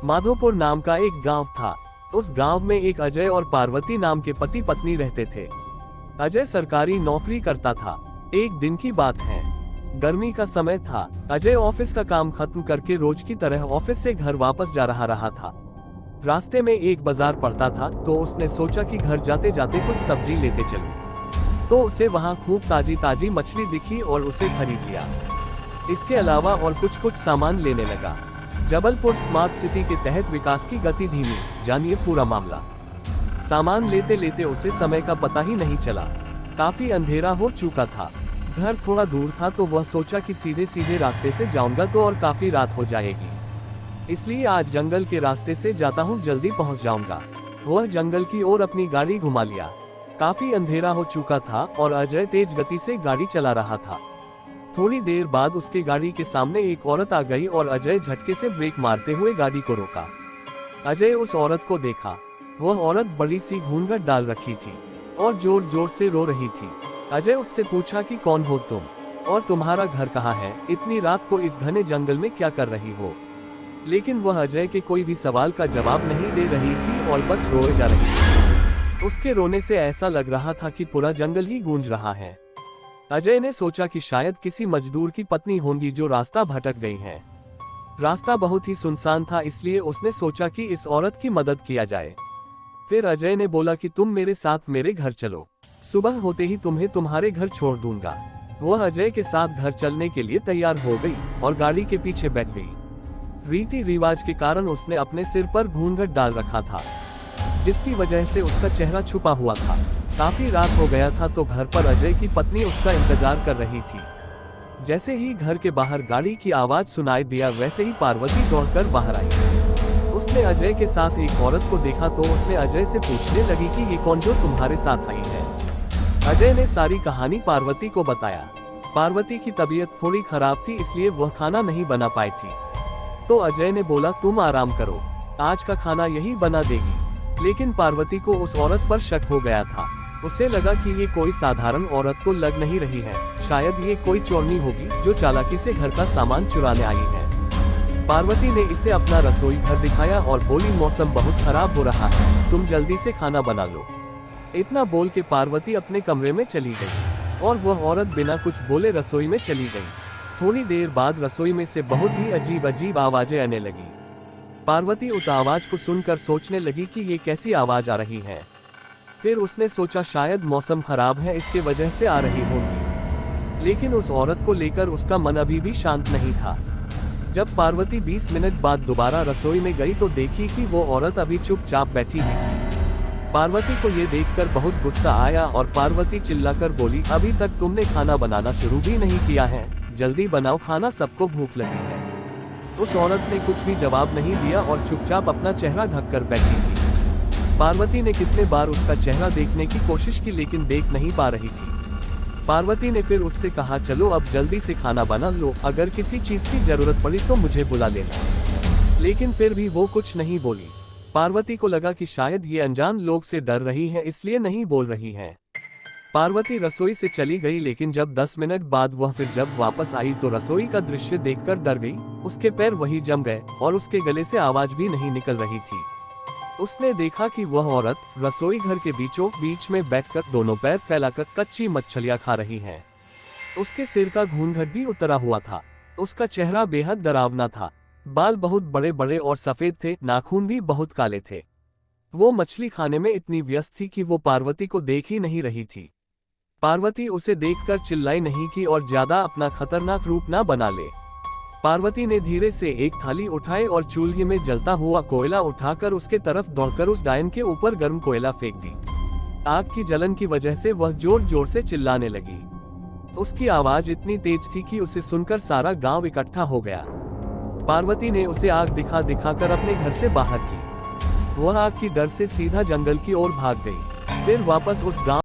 माधोपुर नाम का एक गांव था। उस गांव में एक अजय और पार्वती नाम के पति पत्नी रहते थे। अजय सरकारी नौकरी करता था। एक दिन की बात है, गर्मी का समय था। अजय ऑफिस का काम खत्म करके रोज की तरह ऑफिस से घर वापस जा रहा था। रास्ते में एक बाजार पड़ता था तो उसने सोचा कि घर जाते जाते कुछ सब्जी लेते चलूं। तो उसे वहां खूब ताजी ताजी मछली दिखी और उसे खरीद लिया। इसके अलावा और कुछ सामान लेने लगा। जबलपुर स्मार्ट सिटी के तहत विकास की गति धीमी, जानिए पूरा मामला। सामान लेते लेते उसे समय का पता ही नहीं चला। काफी अंधेरा हो चुका था। घर थोड़ा दूर था तो वह सोचा कि सीधे सीधे रास्ते से जाऊंगा तो और काफी रात हो जाएगी, इसलिए आज जंगल के रास्ते से जाता हूँ, जल्दी पहुँच जाऊंगा। वह जंगल की ओर अपनी गाड़ी घुमा लिया। काफी अंधेरा हो चुका था और अजय तेज गति से गाड़ी चला रहा था। थोड़ी देर बाद उसके गाड़ी के सामने एक औरत आ गई और अजय झटके से ब्रेक मारते हुए गाड़ी को रोका। अजय उस औरत को देखा। वह औरत बड़ी सी घूंघट डाल रखी थी और जोर जोर से रो रही थी। अजय उससे पूछा कि कौन हो तुम और तुम्हारा घर कहाँ है, इतनी रात को इस घने जंगल में क्या कर रही हो। लेकिन वह अजय के कोई भी सवाल का जवाब नहीं दे रही थी और बस रोए जा रही थी। उसके रोने से ऐसा लग रहा था कि पूरा जंगल ही गूंज रहा है। अजय ने सोचा कि शायद किसी मजदूर की पत्नी होंगी जो रास्ता भटक गई है। रास्ता बहुत ही सुनसान था, इसलिए उसने सोचा कि इस औरत की मदद किया जाए। फिर अजय ने बोला कि तुम मेरे साथ मेरे घर चलो, सुबह होते ही तुम्हें तुम्हारे घर छोड़ दूंगा। वह अजय के साथ घर चलने के लिए तैयार हो गई और गाड़ी के पीछे बैठ गई। रीति रिवाज के कारण उसने अपने सिर पर घूंघट डाल रखा था, जिसकी वजह से उसका चेहरा छुपा हुआ था। काफी रात हो गया था तो घर पर अजय की पत्नी उसका इंतजार कर रही थी। जैसे ही घर के बाहर गाड़ी की आवाज सुनाई दिया, वैसे ही पार्वती दौड़कर बाहर आई। उसने अजय के साथ एक औरत को देखा तो उसने अजय से पूछने लगी कि ये कौन जो तुम्हारे साथ आई है। अजय ने सारी कहानी पार्वती को बताया। पार्वती की तबीयत थोड़ी खराब थी, इसलिए वह खाना नहीं बना पाई थी। तो अजय ने बोला तुम आराम करो, आज का खाना यही बना देगी। लेकिन पार्वती को उस औरत पर शक हो गया था। उसे लगा कि ये कोई साधारण औरत तो लग नहीं रही है, शायद ये कोई चोरनी होगी जो चालाकी से घर का सामान चुराने आई है। पार्वती ने इसे अपना रसोई घर दिखाया और बोली मौसम बहुत खराब हो रहा है, तुम जल्दी से खाना बना लो। इतना बोल के पार्वती अपने कमरे में चली गई और वह औरत बिना कुछ बोले रसोई में चली गई। थोड़ी देर बाद रसोई में से बहुत ही अजीब अजीब आवाजें आने लगी। पार्वती उस आवाज को सुनकर सोचने लगी कि ये कैसी आवाज आ रही है। फिर उसने सोचा शायद मौसम खराब है, इसके वजह से आ रही होंगी। लेकिन उस औरत को लेकर उसका मन अभी भी शांत नहीं था। जब पार्वती 20 मिनट बाद दोबारा रसोई में गई तो देखी कि वो औरत अभी चुपचाप बैठी हुई थी। पार्वती को ये देखकर बहुत गुस्सा आया और पार्वती चिल्लाकर बोली, अभी तक तुमने खाना बनाना शुरू भी नहीं किया है, जल्दी बनाओ खाना, सबको भूख लगी है। उस औरत ने कुछ भी जवाब नहीं दिया और चुपचाप अपना चेहरा ढककर बैठी थी। पार्वती ने कितने बार उसका चेहरा देखने की कोशिश की लेकिन देख नहीं पा रही थी। पार्वती ने फिर उससे कहा, चलो अब जल्दी से खाना बना लो, अगर किसी चीज की जरूरत पड़ी तो मुझे बुला लेना। लेकिन फिर भी वो कुछ नहीं बोली। पार्वती को लगा कि शायद ये अनजान लोग से डर रही है, इसलिए नहीं बोल रही है। पार्वती रसोई से चली गई, लेकिन जब 10 मिनट बाद वह फिर जब वापस आई तो रसोई का दृश्य देखकर डर गई। उसके पैर वही जम गए और उसके गले से आवाज भी नहीं निकल रही थी। उसने देखा कि वह औरत रसोई घर के बीचों बीच में बैठकर दोनों पैर फैलाकर कच्ची मछलियां खा रही है। उसके सिर का घूंघट भी उतरा हुआ था। उसका चेहरा बेहद डरावना था। बाल बहुत बड़े बड़े और सफेद थे, नाखून भी बहुत काले थे। वो मछली खाने में इतनी व्यस्त थी कि वो पार्वती को देख ही नहीं रही थी। पार्वती उसे देखकर चिल्लाई नहीं कि और ज्यादा अपना खतरनाक रूप ना बना ले। पार्वती ने धीरे से एक थाली उठाई और चूल्हे में जलता हुआ कोयला उठाकर उसके तरफ दौड़कर उस डायन के ऊपर गर्म कोयला फेंक दी। आग की जलन की वजह से वह जोर जोर से चिल्लाने लगी। उसकी आवाज इतनी तेज थी कि उसे सुनकर सारा गांव इकट्ठा हो गया। पार्वती ने उसे आग दिखा दिखाकर अपने घर से बाहर की। वह आग की डर से सीधा जंगल की ओर भाग गई। फिर वापस उस गांव